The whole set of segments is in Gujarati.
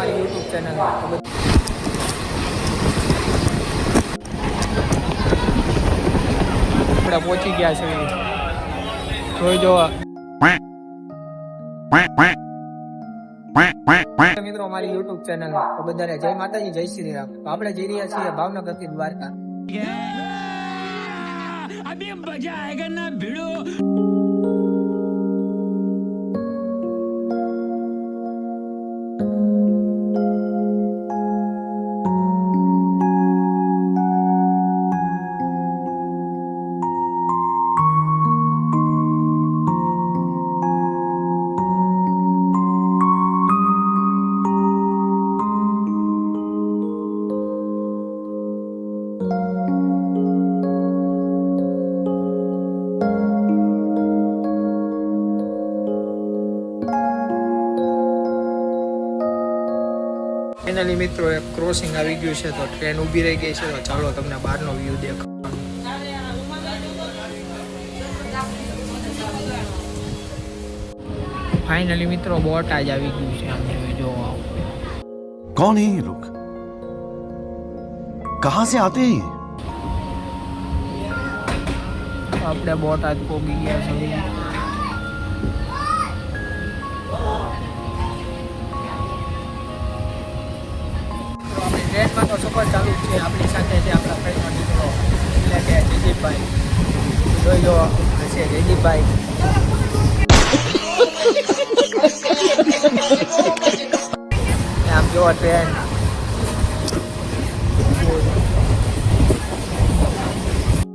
અમારી YouTube ચેનલ આપણે પહોંચી ગયા છે, જોઈ જો મિત્રો અમારી YouTube ચેનલ તો બધાને જય માતાજી, જય શ્રી રામ। તો આપણે જઈ રહ્યા છીએ ભાવનગર થી દ્વારકા। અભી મજા આયેગા ના ભીડો। ફાઇનલી મિત્રો એક ક્રોસિંગ આવી ગયું છે, તો ટ્રેન ઊભી રહી ગઈ છે, તો ચાલો તમને બહારનો વ્યૂ દેખાડું। ફાઇનલી મિત્રો બોટ આજ આવી ગયું છે, આમ જો कौन है ये लोग, कहां से आते हैं? આપણે બોટ આજ પહોંચી ગયા છે। ટ્રેનમાં તો સફર ચાલુ જ છે। આપણી સાથે છે આપણા ફ્રેન્ડનો દીકરો, એટલે કે જયદીપભાઈ, જોઈ લો હશે જયદીપભાઈ। આમ જો ટ્રેન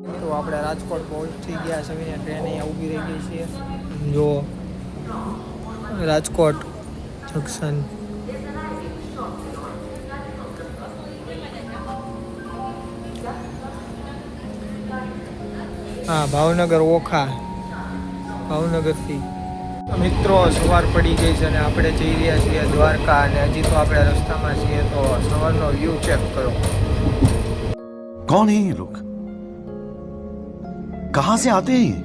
મિત્રો આપણે રાજકોટ પહોંચી ગયા છે, ટ્રેન અહીંયા ઊભી રહી ગઈ છે, જો રાજકોટ જંકશન। હા, ભાવનગર ઓખા, ભાવનગરથી મિત્રો સવાર પડી ગઈ છે અને આપણે જઈ રહ્યા છીએ દ્વારકા। અને હજી તો આપણે રસ્તામાં છીએ, તો સવારનો વ્યૂ ચેક કરો। कौन है ये लोग, कहां से आते हैं?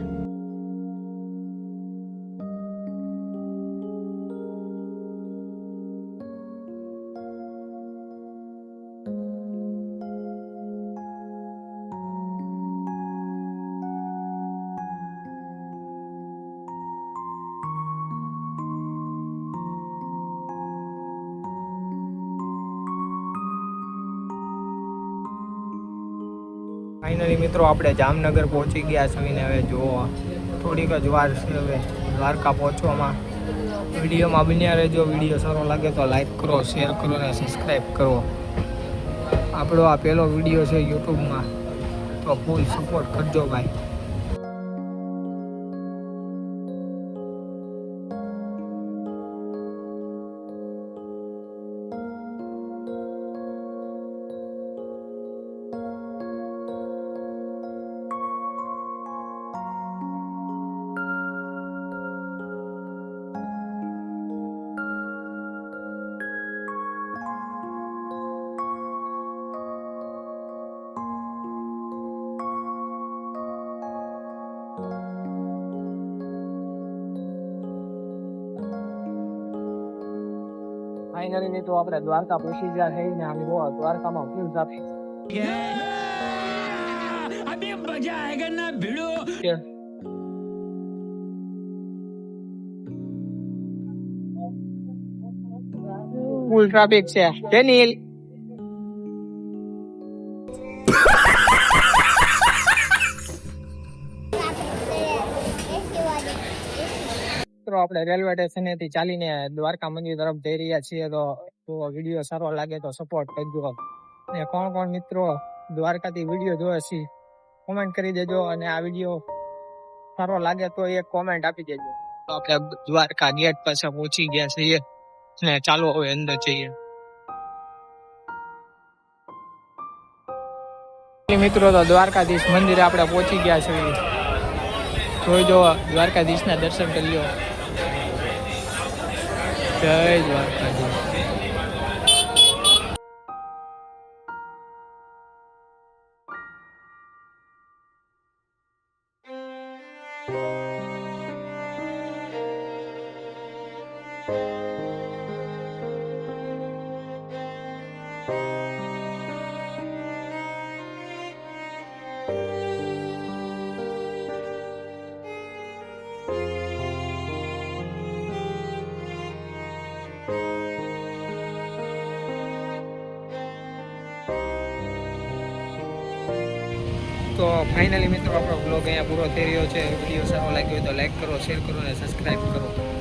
ફાઇનલી મિત્રો આપણે જામનગર પહોંચી ગયા છે ને હવે જુઓ થોડીક જ વાર છે હવે દ્વારકા પહોંચવામાં। વિડીયોમાં બન્યા રહેજો। વિડીયો સારો લાગે તો લાઈક કરો, શેર કરો અને સબસ્ક્રાઈબ કરો। આપણો આ પહેલો વિડીયો છે યુટ્યુબમાં, તો ફૂલ સપોર્ટ કરજો ભાઈ। ફાઇનલી મિત્રો આપણે દ્વારકા પહોંચી ગયા છે ને આમ જો દ્વારકામાં ફૂલ ટ્રાફિક છે। અભી મજા આયેગા ના ભીડો। ફૂલ ટ્રાફિક છે ડેનિયલ। મિત્રો આપણે રેલવે સ્ટેશનેથી ચાલીને દ્વારકા મંદિર તરફ જઈ રહ્યા છીએ। તો વિડીયો સારો લાગે તો સપોર્ટ કરજો। અને કોણ કોણ મિત્રો દ્વારકાથી વિડીયો જોવે છે કોમેન્ટ કરી દેજો। અને આ વિડીયો સારો લાગે તો એક કોમેન્ટ આપી દેજો। તો આપણે દ્વારકા ગેટ પાસે પહોંચી ગયા છીએ ને ચાલો હવે અંદર જઈએ। મિત્રો તો દ્વારકાધીશ મંદિરે આપણે પહોંચી ગયા છીએ, જોઈ જો દ્વારકાધીશના દર્શન કરી લો। જય દ્વારકાધીશ। તો ફાઇનલી મિત્રો આપણો બ્લોગ અહીંયા પૂરો થઈ રહ્યો છે. વિડીયો સારો લાગ્યો હોય તો લાઈક કરો, શેર કરો અને સબસ્ક્રાઈબ કરો.